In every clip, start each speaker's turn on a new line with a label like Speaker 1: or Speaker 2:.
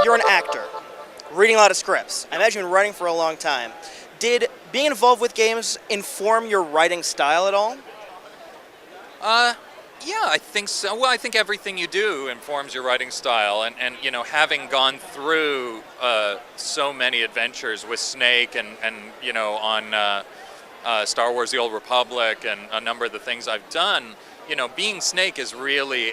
Speaker 1: You're an actor, reading a lot of scripts. I imagine you've been writing for a long time. Did being involved with games inform your writing style at all?
Speaker 2: Yeah, I think so. Well, I think everything you do informs your writing style, and having gone through so many adventures with Snake and on Star Wars: The Old Republic and a number of the things I've done, being Snake is really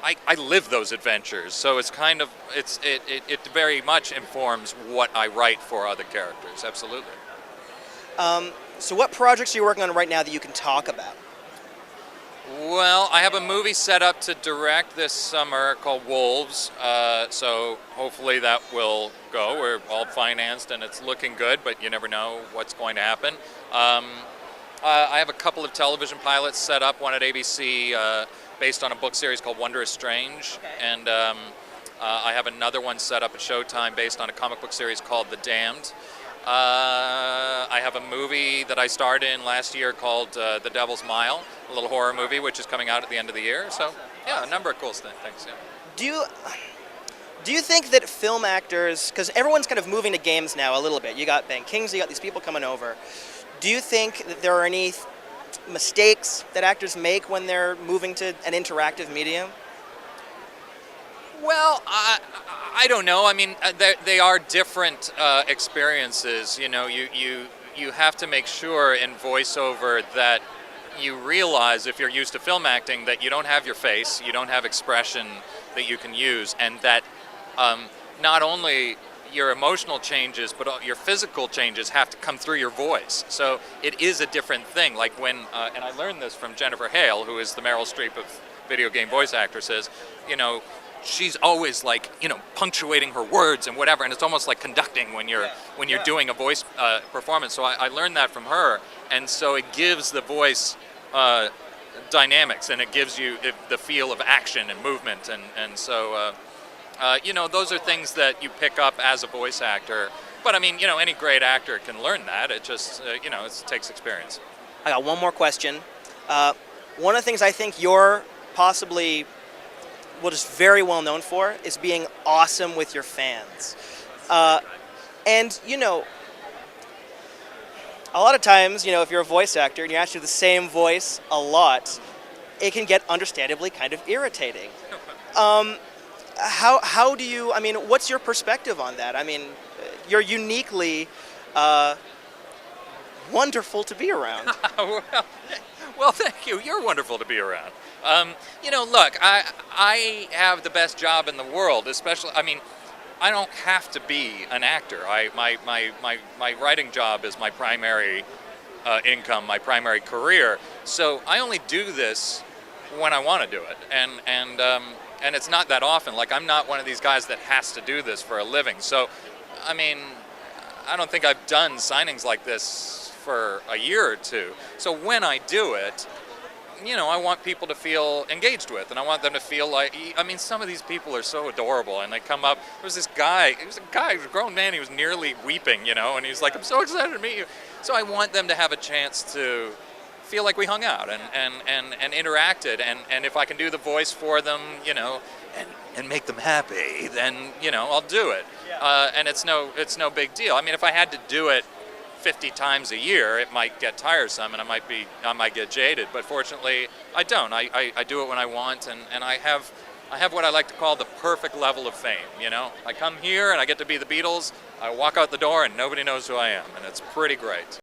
Speaker 2: I live those adventures, so it's kind of it very much informs what I write for other characters. Absolutely.
Speaker 1: So what projects are you working on right now that you can talk about?
Speaker 2: Well, I have a movie set up to direct this summer called Wolves, so hopefully that will go. We're all financed and it's looking good, but you never know what's going to happen. I have a couple of television pilots set up, one at ABC based on a book series called Wondrous Strange, and I have another one set up at Showtime based on a comic book series called The Damned. I have a movie that I starred in last year called The Devil's Mile, a little horror movie, which is coming out at the end of the year. So, yeah, a number of cool things. Yeah.
Speaker 1: Do you think that film actors, because everyone's kind of moving to games now a little bit, you got Ben Kingsley, you got these people coming over, do you think that there are any mistakes that actors make when they're moving to an interactive medium?
Speaker 2: Well, I don't know. I mean, they are different experiences. You have to make sure in voiceover that you realize, if you're used to film acting, that you don't have your face, you don't have expression that you can use, and that not only your emotional changes, but your physical changes have to come through your voice. So it is a different thing. Like when, and I learned this from Jennifer Hale, who is the Meryl Streep of video game voice actresses, she's always like, punctuating her words and whatever, and it's almost like conducting when you're doing a voice performance. So I learned that from her, and so it gives the voice dynamics, and it gives you the feel of action and movement, and so those are things that you pick up as a voice actor. But I mean, any great actor can learn that. It just, it takes experience.
Speaker 1: I got one more question. One of the things I think you're possibly just very well known for is being awesome with your fans. And a lot of times, if you're a voice actor and you actually do the same voice a lot, it can get understandably kind of irritating. How do you, what's your perspective on that? I mean, you're uniquely wonderful to be around.
Speaker 2: Well, thank you. You're wonderful to be around. Look, I have the best job in the world, especially, I don't have to be an actor. My writing job is my primary income, my primary career. So I only do this when I want to do it. And it's not that often. Like, I'm not one of these guys that has to do this for a living. So, I don't think I've done signings like this for a year or two. So when I do it, I want people to feel engaged with, and I want them to feel like, some of these people are so adorable, and they come up. There was this guy, he was a grown man, he was nearly weeping, and he's like, I'm so excited to meet you. So I want them to have a chance to feel like we hung out and interacted, and if I can do the voice for them, and make them happy, then, I'll do it.
Speaker 1: Yeah.
Speaker 2: And it's no big deal. If I had to do it 50 times a year, it might get tiresome and I might get jaded, but fortunately I don't. I do it when I want, and I have what I like to call the perfect level of fame. I come here and I get to be the Beatles, I walk out the door and nobody knows who I am, and it's pretty great.